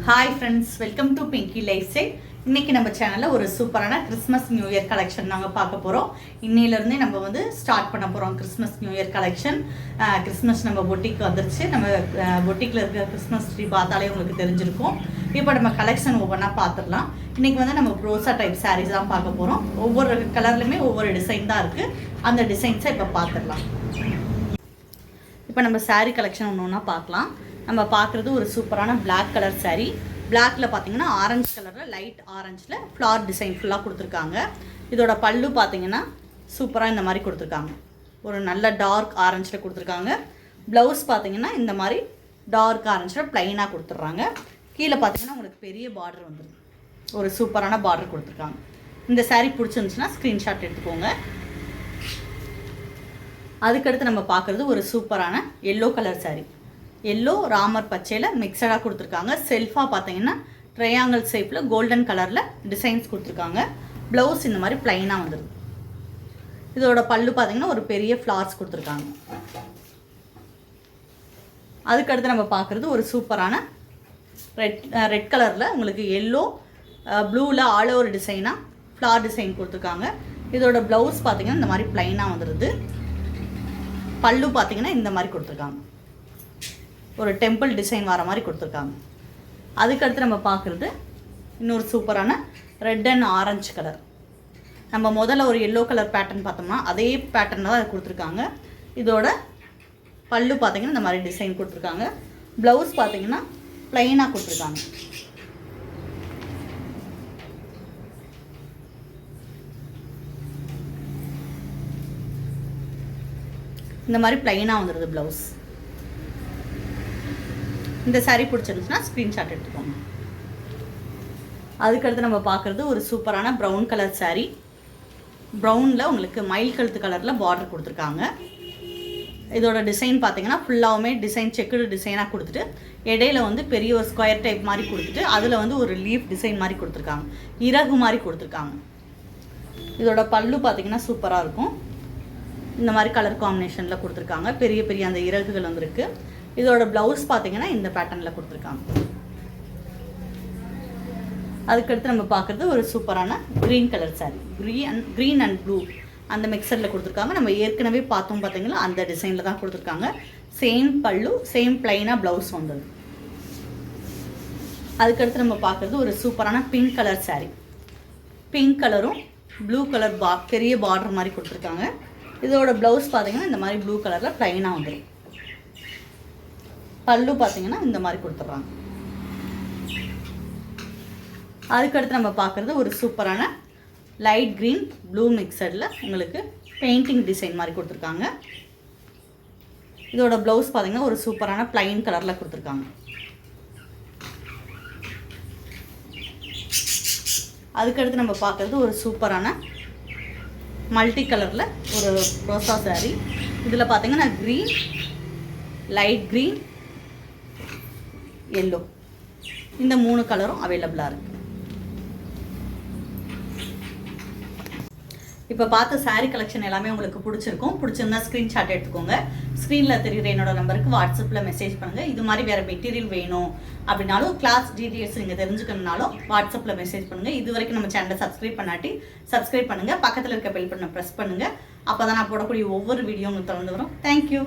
Hi friends, welcome to Pinki life style. இன்றைக்கி நம்ம சேனலில் ஒரு சூப்பரான கிறிஸ்மஸ் நியூ இயர் கலெக்ஷன் நாங்கள் பார்க்க போகிறோம். இன்னையிலேருந்தே நம்ம வந்து ஸ்டார்ட் பண்ண போகிறோம் Christmas new year collection. Christmas நம்ம பொட்டிக்கு வந்துருச்சு. நம்ம பொட்டிக்கில் இருக்கிற கிறிஸ்மஸ் ட்ரீ பார்த்தாலே உங்களுக்கு தெரிஞ்சிருக்கும். இப்போ நம்ம கலெக்ஷன் ஒவ்வொன்றா பார்த்துடலாம். இன்றைக்கி வந்து நம்ம ப்ரோசா டைப் சாரீஸ் தான் பார்க்க போகிறோம். ஒவ்வொரு கலர்லையுமே ஒவ்வொரு டிசைன் தான் இருக்குது. அந்த டிசைன்ஸை இப்போ பார்த்துடலாம். இப்போ நம்ம சாரீ கலெக்ஷன் ஒன்று ஒன்றா பார்க்கலாம். நம்ம பார்க்குறது ஒரு சூப்பரான பிளாக் கலர் சாரீ. பிளாக்ல பார்த்தீங்கன்னா ஆரஞ்சு கலரில் லைட் ஆரஞ்சில் ஃப்ளார் டிசைன் ஃபுல்லாக கொடுத்துருக்காங்க. இதோட பல்லு பார்த்தீங்கன்னா சூப்பராக இந்த மாதிரி கொடுத்துருக்காங்க. ஒரு நல்ல டார்க் ஆரஞ்சில் கொடுத்துருக்காங்க. ப்ளவுஸ் பார்த்தீங்கன்னா இந்த மாதிரி டார்க் ஆரஞ்சில் ப்ளைனாக கொடுத்துட்றாங்க. கீழே பார்த்தீங்கன்னா உங்களுக்கு பெரிய பார்டர் வந்துடும். ஒரு சூப்பரான பார்டர் கொடுத்துருக்காங்க. இந்த சாரீ பிடிச்சிருந்துச்சுன்னா ஸ்க்ரீன்ஷாட் எடுத்துக்கோங்க. அதுக்கடுத்து நம்ம பார்க்குறது ஒரு சூப்பரான எல்லோ கலர் சாரீ. எல்லோ ராமர் பச்சையில் மிக்சடாக கொடுத்துருக்காங்க. செல்ஃபாக பார்த்தீங்கன்னா ட்ரையாங்கிள் ஷேப்பில் கோல்டன் கலரில் டிசைன்ஸ் கொடுத்துருக்காங்க. ப்ளவுஸ் இந்த மாதிரி ப்ளைனாக வந்துடுது. இதோட பல்லு பார்த்தீங்கன்னா ஒரு பெரிய ஃப்ளார்ஸ் கொடுத்துருக்காங்க. அதுக்கடுத்து நம்ம பார்க்குறது ஒரு சூப்பரான ரெட் கலரில் உங்களுக்கு எல்லோ ப்ளூவில் ஆல் ஓவர் டிசைனாக ஃப்ளார் டிசைன் கொடுத்துருக்காங்க. இதோட ப்ளவுஸ் பார்த்தீங்கன்னா இந்த மாதிரி ப்ளைனாக வந்துடுது. பல்லு பார்த்தீங்கன்னா இந்த மாதிரி கொடுத்துருக்காங்க. ஒரு டெம்பிள் டிசைன் வர மாதிரி கொடுத்துருக்காங்க. அதுக்கடுத்து நம்ம பார்க்குறது இன்னொரு சூப்பரான ரெட் அண்ட் ஆரஞ்சு கலர். நம்ம முதல்ல ஒரு எல்லோ கலர் பேட்டர்ன் பார்த்தோம்னா அதே பேட்டர்னில் தான் அது கொடுத்துருக்காங்க. இதோட பல்லு பார்த்தீங்கன்னா இந்த மாதிரி டிசைன் கொடுத்துருக்காங்க. ப்ளவுஸ் பார்த்தீங்கன்னா ப்ளைனாக கொடுத்துருக்காங்க. இந்த மாதிரி ப்ளைனாக வந்துடுது ப்ளவுஸ். இந்த சாரீ பிடிச்சிருந்துச்சுன்னா ஸ்க்ரீன்ஷாட் எடுத்துக்கோங்க. அதுக்கடுத்து நம்ம பார்க்குறது ஒரு சூப்பரான ப்ரௌன் கலர் சாரீ. ப்ரௌனில் உங்களுக்கு மயில் கழுத்து கலரில் பார்டர் கொடுத்துருக்காங்க. இதோட டிசைன் பார்த்தீங்கன்னா ஃபுல்லாகவுமே டிசைன் செக்குடு டிசைனாக கொடுத்துட்டு இடையில வந்து பெரிய ஒரு ஸ்கொயர் டைப் மாதிரி கொடுத்துட்டு அதில் வந்து ஒரு லீஃப் டிசைன் மாதிரி கொடுத்துருக்காங்க. இறகு மாதிரி கொடுத்துருக்காங்க. இதோட பல்லு பார்த்தீங்கன்னா சூப்பராக இருக்கும். இந்த மாதிரி கலர் காம்பினேஷனில் கொடுத்துருக்காங்க. பெரிய பெரிய அந்த இறகுகள் வந்துருக்கு. இதோட ப்ளவுஸ் பார்த்தீங்கன்னா இந்த பேட்டர்னில் கொடுத்துருக்காங்க. அதுக்கடுத்து நம்ம பார்க்குறது ஒரு சூப்பரான green colour sari. Green and blue அந்த மிக்சரில் கொடுத்துருக்காங்க. நம்ம ஏற்கனவே பார்த்தோம் பார்த்தீங்கன்னா அந்த டிசைனில் தான் கொடுத்துருக்காங்க. சேம் பல்லு சேம் ப்ளைனாக ப்ளவுஸ் வந்தது. அதுக்கடுத்து நம்ம பார்க்குறது ஒரு சூப்பரான பிங்க் கலர் சாரீ. பிங்க் கலரும் ப்ளூ கலர் பெரிய பார்டர் மாதிரி கொடுத்துருக்காங்க. இதோட ப்ளவுஸ் பார்த்தீங்கன்னா இந்த மாதிரி ப்ளூ கலரில் ப்ளைனாக வந்துடும். பல்லு பார்த்தீங்கன்னா இந்த மாதிரி கொடுத்துட்றாங்க. அதுக்கடுத்து நம்ம பார்க்குறது ஒரு சூப்பரான லைட் க்ரீன் ப்ளூ மிக்சடில் உங்களுக்கு பெயிண்டிங் டிசைன் மாதிரி கொடுத்துருக்காங்க. இதோட ப்ளவுஸ் பார்த்தீங்கன்னா ஒரு சூப்பரான ப்ளைன் கலரில் கொடுத்துருக்காங்க. அதுக்கடுத்து நம்ம பார்க்குறது ஒரு சூப்பரான மல்டி கலரில் ஒரு ரோசா சாரீ. இதில் பார்த்தீங்கன்னா க்ரீன், லைட் க்ரீன், எல்லோ இந்த 3 கலரும் அவைலபிளாக இருக்குது. இப்போ பார்த்த சாரீ கலெக்ஷன் எல்லாமே உங்களுக்கு பிடிச்சிருந்தா ஸ்க்ரீன்ஷாட் எடுத்துக்கோங்க. ஸ்க்ரீனில் தெரிகிற என்னோட நம்பருக்கு வாட்ஸ்அப்பில் மெசேஜ் பண்ணுங்கள். இது மாதிரி வேறு மெட்டீரியல் வேணும் அப்படின்னாலும் கிளாஸ் டீட்டெயில்ஸ் நீங்கள் தெரிஞ்சுக்கணுனாலும் வாட்ஸ்அப்பில் மெசேஜ் பண்ணுங்கள். இது வரைக்கும் நம்ம சேனலை சப்ஸ்கிரைப் பண்ணுங்கள். பக்கத்தில் இருக்க பெல் பட்டனை ப்ரெஸ் பண்ணுங்கள். அப்போ தான் நான் போடக்கூடிய ஒவ்வொரு வீடியோ உங்களுக்கு தொடர்ந்து வரும். தேங்க்யூ.